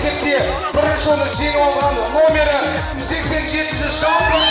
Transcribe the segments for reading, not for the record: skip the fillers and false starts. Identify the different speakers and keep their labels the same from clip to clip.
Speaker 1: кезекте бірінші орынды жеңіп алған номері 87-ші Жамбыл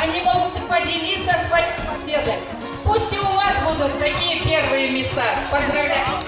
Speaker 2: Они могут поделиться своей победой. Пусть и у вас будут такие первые места. Поздравляю!